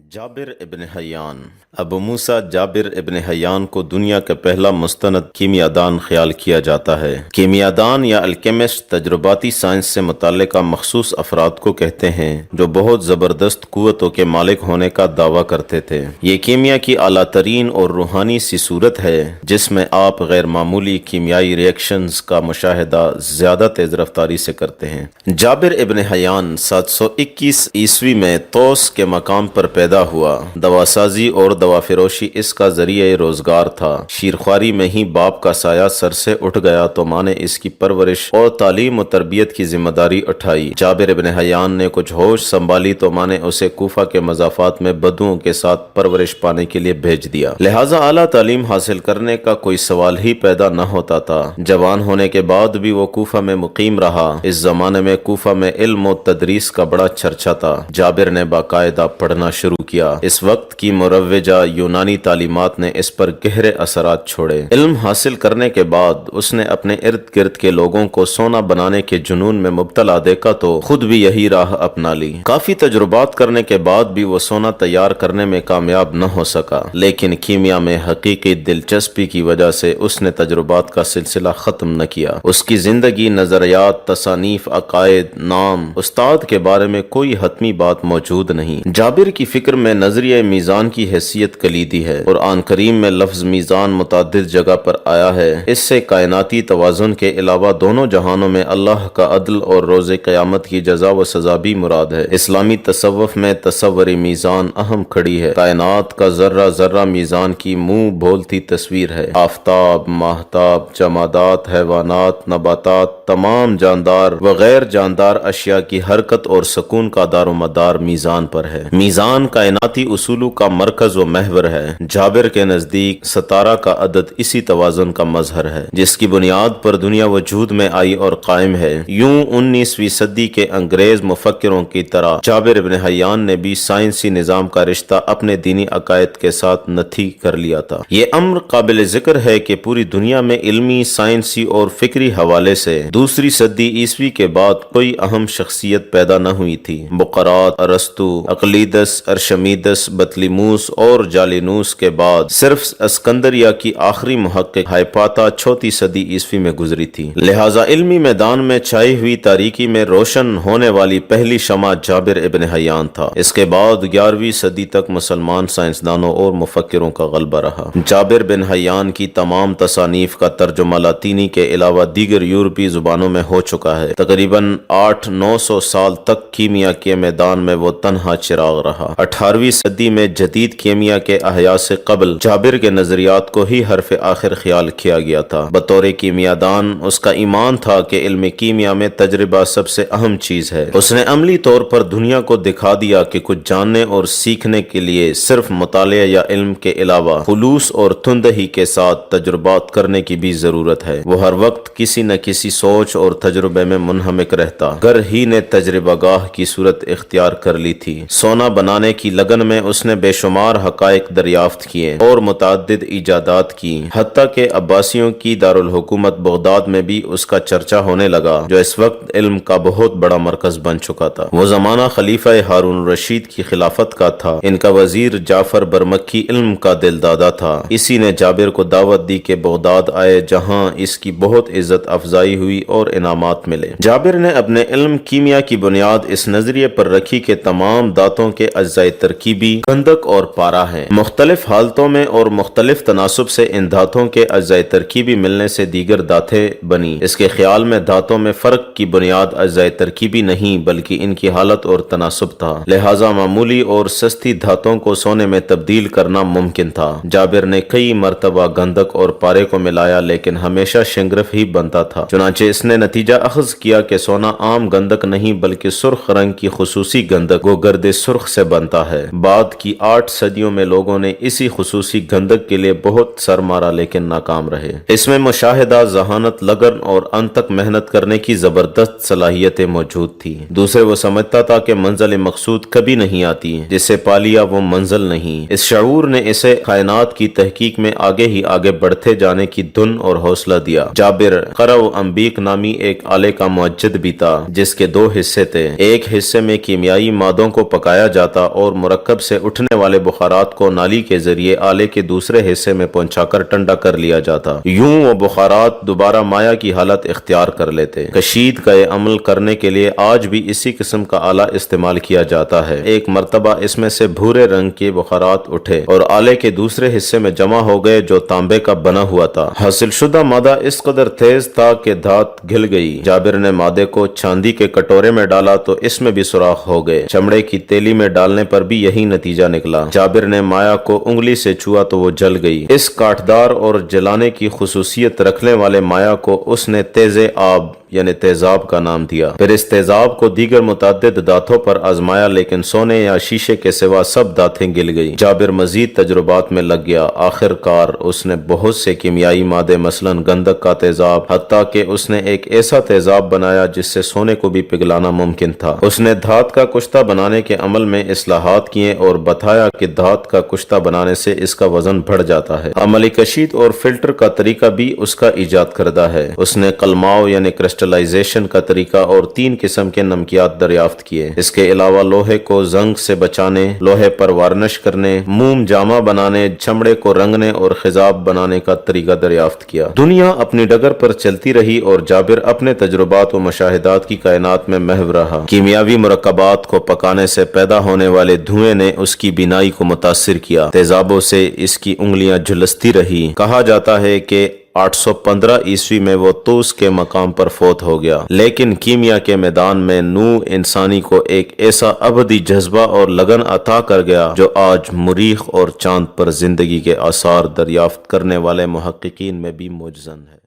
जाबिर इब्न Hayyan. Abu मूसा जाबिर इब्न Hayyan को दुनिया का पहला मुस्तनद कीमियादान ख्याल किया जाता है। कीमियादान या अल्केमिस्ट तजुर्बाती साइंस से मुतल्लिका मखसूस अफराद को कहते हैं जो बहुत ज़बरदस्त कुव्वतों के मालिक होने का दावा करते थे। ये कीमिया की आला तरीन और रूहानी सी सूरत है जिसमें आप गैर मामूली कीमियाई रिएक्शंस का मुशाहिदा ज़्यादा तेज़ रफ्तारी से करते हैं। जाबिर इब्न हयान 721 ईस्वी में तौस के मकाम पर पैदा हुआ। दवासाजी और दवा फिरोशी इसका जरिए रोजगार था। शीरख्वारी में ही बाप का साया सर से उठ गया तो माँ ने इसकी परवरिश और तालीम और तरबियत की जिम्मेदारी उठाई। जाबिर इब्न हयान ने कुछ होश संभाली तो माँ ने उसे कूफा के मज़ाफ़ात में बदुओं के साथ परवरिश पाने के लिए भेज दिया। लिहाजा आला तालीम हासिल करने का कोई सवाल ही पैदा न होता था। जवान होने के बाद भी वो कूफा में मुकीम रहा। इस जमाने में कूफा में इल्म और तदरीस का बड़ा चर्चा था। जाबिर ने बाकायदा पढ़ना शुरू किया। इस वक्त की मुरव्विजा यूनानी तालीमात ने इस पर गहरे असरात छोड़े। इल्म हासिल करने के बाद उसने अपने इर्द गिर्द के लोगों को सोना बनाने के जुनून में मुब्तला देखा तो खुद भी यही राह अपना ली। काफी तजुर्बात करने के बाद भी वो सोना तैयार करने में कामयाब न हो सका, लेकिन कीमिया में हकीकी दिलचस्पी की वजह से उसने तजुर्बात का सिलसिला खत्म न किया। उसकी जिंदगी, नजरियात, तसानीफ, अकायद, नाम, उस्ताद के बारे में कोई हतमी बात मौजूद नहीं। जाबिर की फिक्र में नजरिया मीज़ान की हैसियत कलीदी है। कुरान करीम में लफ्ज मीज़ान मुतादिद जगह पर आया है। इससे कायनाती तवाज़ुन के अलावा दोनों जहानों में अल्लाह का अदल और रोज़े क़यामत की जज़ा व सज़ा भी मुराद है। इस्लामी तसव्वुफ़ में तसव्वुरी मीज़ान अहम खड़ी है। कायनात का जर्रा जर्रा मीज़ान की मुंह बोलती तस्वीर है। आफ्ताब, माहताब, जमादात, हैवानात, नबातात, तमाम जानदार व गैर जानदार अशिया की हरकत और सुकून का दारोमदार मीज़ान पर है। मीज़ान कायनाती उसूलों का मरकज व महवर है। जाबिर के नजदीक सतारा का अदद इसी तवाज़ुन का मजहर है जिसकी बुनियाद पर दुनिया वजूद में आई और कायम है। यूं 19वीं सदी के अंग्रेज मुफक्किरों की तरह जाबिर इब्न हयान ने भी साइंसी निज़ाम का रिश्ता अपने दीनी अकायद के साथ नथी कर लिया था। ये अम्र काबिल जिक्र है कि पूरी दुनिया में इल्मी, साइंसी और फिक्री हवाले से दूसरी सदी ईस्वी के बाद कोई अहम शख्सियत पैदा न हुई थी। बुक़रात, अरस्तु, अक़लीदस, अर्शमीदस, बतलीमूस और जालिनूस के बाद सिर्फ अस्कंदरिया की आखिरी मुहक्किक हाइपाता 4वीं सदी ईस्वी में गुजरी थी। लिहाजा इल्मी मैदान में छाई हुई तारीकी में रोशन होने वाली पहली शमा जाबिर इब्न हयान था। इसके बाद 11वीं सदी तक मुसलमान साइंसदानों और मुफक्किरों का गलबा रहा। जाबिर बिन हयान की तमाम तसानीफ का तर्जुमा लातीनी के अलावा दीगर यूरोपीय जुबानों में हो चुका है। तकरीबन 800-900 साल तक कीमिया के मैदान में वो तन्हा चिराग रहा। 18वीं सदी में जदीद कीमिया के अहया से कबल जाबिर के नजरियात को ही हरफ आखिर ख्याल किया गया था। बतौर कीमियादान उसका ईमान था कि इल्म कीमिया में तजर्बा सबसे अहम चीज है। उसने अमली तौर पर दुनिया को दिखा दिया कि कुछ जानने और सीखने के लिए सिर्फ मुतालिया या इल्म के अलावा खुलूस और तुंदही के साथ तजुर्बात करने की भी जरूरत है। वो हर वक्त किसी न किसी सोच और तजुर्बे में मुनहमिक रहता। गर ही ने तजर्बागाह की सूरत इख्तियार कर ली थी। सोना बनाने की लगन में उसने बेशुमार हकायक दरियाफ्त किए और मुताद्दिद इजादात की। हत्ता के अब्बासियों की दारुल हुकूमत बगदाद में भी उसका चर्चा होने लगा जो इस वक्त इल्म का बहुत बड़ा मरकज बन चुका था। वो जमाना खलीफा हारून रशीद की खिलाफत का था। इनका वजीर जाफर बरमक्की इल्म का दिलदादा था। इसी ने जाबिर को दावत दी कि बगदाद आए जहाँ इसकी बहुत इज्जत अफजाई हुई और इनामात मिले। जाबिर ने अपने इल्म कीमिया की बुनियाद इस नजरिए पर रखी कि तमाम दातों के अज्जाए तरकीबी गंधक और पारा है। मुख्तलिफ हालतों में और मुख्तलिफ तनासुब से इन दातों के अज्जाए तरकीबी मिलने से दीगर दातें बनी। इसके ख्याल में दातों में फर्क की बुनियाद अज्जाए तरकीबी नहीं बल्कि इनकी हालत और तनासुब था। लिहाजा मामूली और सस्ती धातों को सोने में तब्दील करना मुमकिन था। जाबिर ने कई मरतबा गंधक और पारे को मिलाया लेकिन हमेशा शिंगरफ ही बनता था। चुनांचे इसने नतीजा अखज किया कि सोना आम गंधक नहीं बल्कि सुर्ख रंग की खुसूसी गंधक वो गर्द सुर्ख से बनता है। बाद की 8 सदियों में लोगों ने इसी खुसूसी गंधक के लिए बहुत सर मारा लेकिन नाकाम रहे। इसमें मुशाहिदा, जहानत, लगन और अंत तक मेहनत करने की जबरदस्त सलाहियतें मौजूद थी। दूसरे वो समझता था कि मंजिल मकसूद कभी नहीं आती, जिसे पा लिया वो मंजिल नहीं। इस शऊर ने इसे कायनात की तहकीक में आगे ही आगे बढ़ते जाने की धुन और हौसला दिया। जाबिर करव अम्बीक नामी एक आले का मुअज्जिद भी था जिसके 2 हिस्से थे। एक हिस्से में कीमियाई मादों को पकाया जाता और اور مرکب سے اٹھنے والے بخارات کو نالی کے ذریعے آلے کے دوسرے حصے میں پہنچا کر ٹھنڈا کر لیا جاتا۔ یوں وہ بخارات دوبارہ مایع کی حالت اختیار کر لیتے۔ کشید کا یہ عمل کرنے کے لیے آج بھی اسی قسم کا آلہ استعمال کیا جاتا ہے۔ ایک مرتبہ اس میں سے بھورے رنگ کے بخارات اٹھے اور آلے کے دوسرے حصے میں جمع ہو گئے جو تانبے کا بنا ہوا تھا۔ حاصل شدہ مادہ اس قدر تیز تھا کہ دھات گھل گئی۔ جابر نے مادے کو چاندی کے کٹورے میں ڈالا تو اس میں بھی سوراخ ہو گئے۔ چمڑے کی تیلی میں ڈالنے پر بھی یہی نتیجہ نکلا۔ جابر نے مایع کو انگلی سے چھوا تو وہ جل گئی۔ اس کاٹدار اور جلانے کی خصوصیت رکھنے والے مایع کو اس نے تیز آب یعنی تیزاب کا نام دیا۔ پھر اس تیزاب کو دیگر متعدد دھاتوں پر آزمایا لیکن سونے یا شیشے کے سوا سب دھاتیں گل گئی۔ جابر مزید تجربات میں لگ گیا۔ آخر کار اس نے بہت سے کیمیائی مادے مثلا گندھک کا تیزاب، حتیٰ کہ اس نے ایک ایسا تیزاب بنایا جس سے سونے کو بھی پگھلانا ممکن تھا۔ اس نے دھات کا کشتہ بنانے کے عمل میں اصلاحات کیے اور بتایا کہ دھات کا کشتہ بنانے سے اس کا وزن بڑھ جاتا ہے۔ عملی کشید اور فلٹر کا طریقہ بھی اس کا ایجاد کردہ ہے۔ اس نے قلماؤ یعنی کرسٹلائزیشن کا طریقہ اور 3 قسم کے نمکیات دریافت کیے۔ اس کے علاوہ لوہے کو زنگ سے بچانے، لوہے پر وارنش کرنے، موم جامہ بنانے، چمڑے کو رنگنے اور خضاب بنانے کا طریقہ دریافت کیا۔ دنیا اپنی ڈگر پر چلتی رہی اور جابر اپنے تجربات و مشاہدات کی کائنات میں محو رہا۔ کیمیاوی مرکبات کو پکانے سے پیدا ہونے والے دھوئیں نے اس کی بینائی کو متاثر کیا۔ تیزابوں سے اس کی انگلیاں جھلستی رہی۔ کہا جاتا ہے کہ 815 عیسوی میں وہ طوس کے مقام پر فوت ہو گیا، لیکن کیمیا کے میدان میں نوح انسانی کو ایک ایسا ابدی جذبہ اور لگن عطا کر گیا جو آج مریخ اور چاند پر زندگی کے آثار دریافت کرنے والے محققین میں بھی موجزن ہے۔